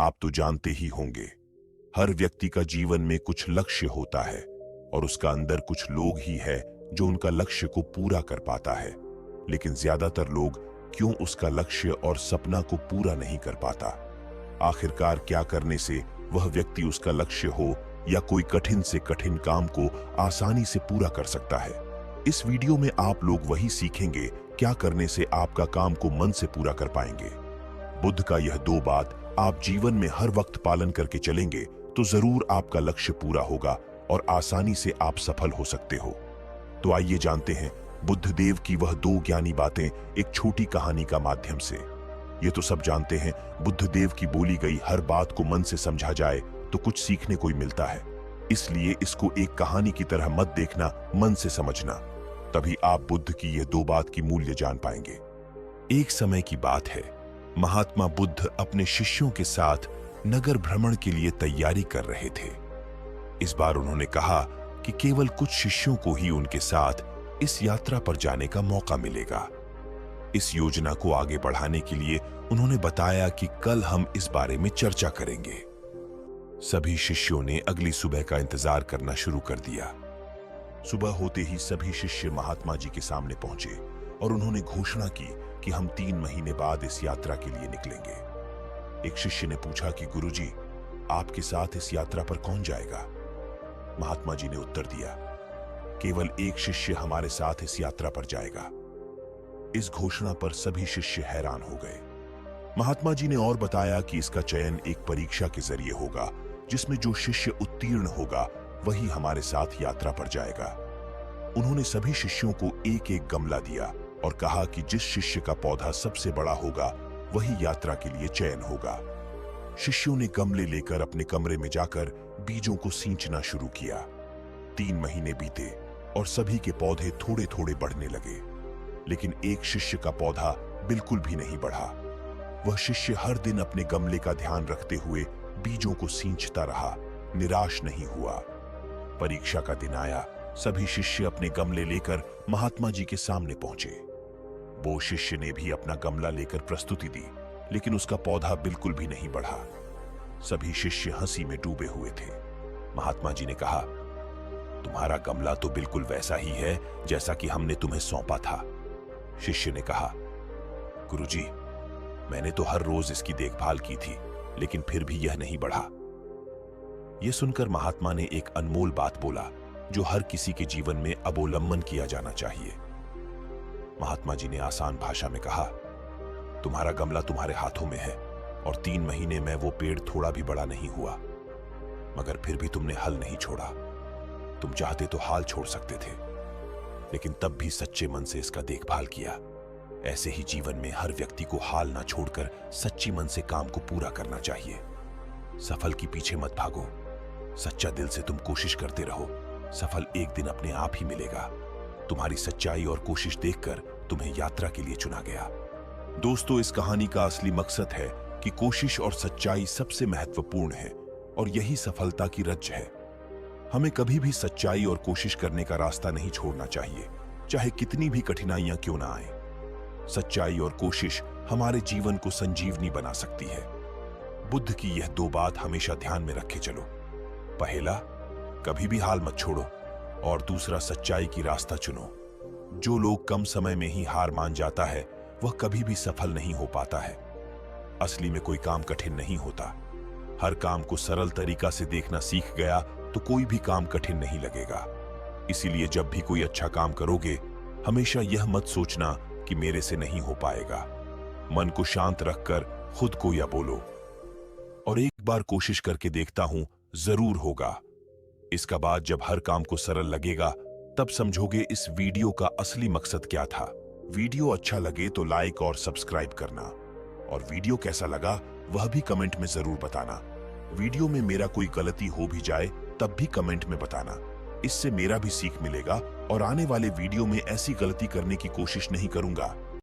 आप तो जानते ही होंगे, हर व्यक्ति का जीवन में कुछ लक्ष्य होता है और उसका अंदर कुछ लोग ही है जो उनका लक्ष्य को पूरा कर पाता है। लेकिन ज्यादातर लोग क्यों उसका लक्ष्य और सपना को पूरा नहीं कर पाता? आखिरकार क्या करने से वह व्यक्ति उसका लक्ष्य हो या कोई कठिन से कठिन काम को आसानी से पूरा कर सकता है? इस वीडियो में आप लोग वही सीखेंगे क्या करने से आपका काम को मन से पूरा कर पाएंगे। बुद्ध का यह 2 बात आप जीवन में हर वक्त पालन करके चलेंगे तो जरूर आपका लक्ष्य पूरा होगा और आसानी से आप सफल हो सकते हो। तो आइए जानते हैं बुद्ध देव की वह 2 ज्ञानी बातें एक छोटी कहानी का माध्यम से। ये तो सब जानते हैं, बुद्ध देव की बोली गई हर बात को मन से समझा जाए तो कुछ सीखने को ही मिलता है। इसलिए इसको एक कहानी की तरह मत देखना, मन से समझना, तभी आप बुद्ध की ये 2 बात की मूल्य जान पाएंगे। एक समय की बात है, महात्मा बुद्ध अपने शिष्यों के साथ नगर भ्रमण के लिए तैयारी कर रहे थे। इस बार उन्होंने कहा कि केवल कुछ शिष्यों को ही उनके साथ इस यात्रा पर जाने का मौका मिलेगा। इस योजना को आगे बढ़ाने के लिए उन्होंने बताया कि कल हम इस बारे में चर्चा करेंगे। सभी शिष्यों ने अगली सुबह का इंतजार करना शुरू कर दिया। सुबह होते ही सभी शिष्य महात्मा जी के सामने पहुंचे और उन्होंने घोषणा की कि हम 3 महीने बाद इस यात्रा के लिए निकलेंगे। एक शिष्य ने पूछा कि गुरुजी, आपके साथ इस यात्रा पर कौन जाएगा? महात्मा जी ने उत्तर दिया, केवल एक शिष्य हमारे साथ इस यात्रा पर जाएगा। इस घोषणा पर सभी शिष्य हैरान हो गए। महात्मा जी ने और बताया कि इसका चयन एक परीक्षा के जरिए होगा, जिसमें जो शिष्य उत्तीर्ण होगा वही हमारे साथ यात्रा पर जाएगा। उन्होंने सभी शिष्यों को एक एक गमला दिया और कहा कि जिस शिष्य का पौधा सबसे बड़ा होगा वही यात्रा के लिए चयन होगा। शिष्यों ने गमले लेकर अपने कमरे में जाकर बीजों को सींचना शुरू किया। 3 महीने बीते और सभी के पौधे थोड़े थोड़े बढ़ने लगे, लेकिन एक शिष्य का पौधा बिल्कुल भी नहीं बढ़ा। वह शिष्य हर दिन अपने गमले का ध्यान रखते हुए बीजों को सींचता रहा, निराश नहीं हुआ। परीक्षा का दिन आया। सभी शिष्य अपने गमले लेकर महात्मा जी के सामने पहुंचे। वो शिष्य ने भी अपना गमला लेकर प्रस्तुति दी, लेकिन उसका पौधा बिल्कुल भी नहीं बढ़ा। सभी शिष्य हंसी में डूबे हुए थे। महात्मा जी ने कहा, तुम्हारा गमला तो बिल्कुल वैसा ही है जैसा कि हमने तुम्हें सौंपा था। शिष्य ने कहा, गुरुजी, मैंने तो हर रोज इसकी देखभाल की थी, लेकिन फिर भी यह नहीं बढ़ा। यह सुनकर महात्मा ने एक अनमोल बात बोला जो हर किसी के जीवन में अवलंबन किया जाना चाहिए। महात्मा जी ने आसान भाषा में कहा, तुम्हारा गमला तुम्हारे हाथों में है और 3 महीने में वो पेड़ थोड़ा भी बड़ा नहीं हुआ, मगर फिर भी तुमने हल नहीं छोड़ा। तुम चाहते तो हाल छोड़ सकते थे, लेकिन तब भी सच्चे मन से इसका देखभाल किया। ऐसे ही जीवन में हर व्यक्ति को हाल ना छोड़कर सच्ची मन से काम को पूरा करना चाहिए। सफल के पीछे मत भागो, सच्चा दिल से तुम कोशिश करते रहो। सफल एक दिन अपने आप ही मिलेगा। तुम्हारी सच्चाई और कोशिश देखकर तुम्हें यात्रा के लिए चुना गया। दोस्तों, इस कहानी का असली मकसद है कि कोशिश और सच्चाई सबसे महत्वपूर्ण है और यही सफलता की रज है। हमें कभी भी सच्चाई और कोशिश करने का रास्ता नहीं छोड़ना चाहिए, चाहे कितनी भी कठिनाइयां क्यों ना आए। सच्चाई और कोशिश हमारे जीवन को संजीवनी बना सकती है। बुद्ध की यह 2 बात हमेशा ध्यान में रखे चलो। पहला, कभी भी हाल मत छोड़ो, और दूसरा, सच्चाई की रास्ता चुनो। जो लोग कम समय में ही हार मान जाता है वह कभी भी सफल नहीं हो पाता है। असली में कोई काम कठिन नहीं होता। हर काम को सरल तरीका से देखना सीख गया तो कोई भी काम कठिन नहीं लगेगा। इसीलिए जब भी कोई अच्छा काम करोगे, हमेशा यह मत सोचना कि मेरे से नहीं हो पाएगा। मन को शांत रखकर खुद को यह बोलो, और एक बार कोशिश करके देखता हूं, जरूर होगा। इसका बाद जब हर काम को सरल लगेगा, तब समझोगे इस वीडियो का असली मकसद क्या था। वीडियो अच्छा लगे तो लाइक और सब्सक्राइब करना, और वीडियो कैसा लगा वह भी कमेंट में जरूर बताना। वीडियो में मेरा कोई गलती हो भी जाए तब भी कमेंट में बताना। इससे मेरा भी सीख मिलेगा और आने वाले वीडियो में ऐसी गलती करने की कोशिश नहीं करूंगा।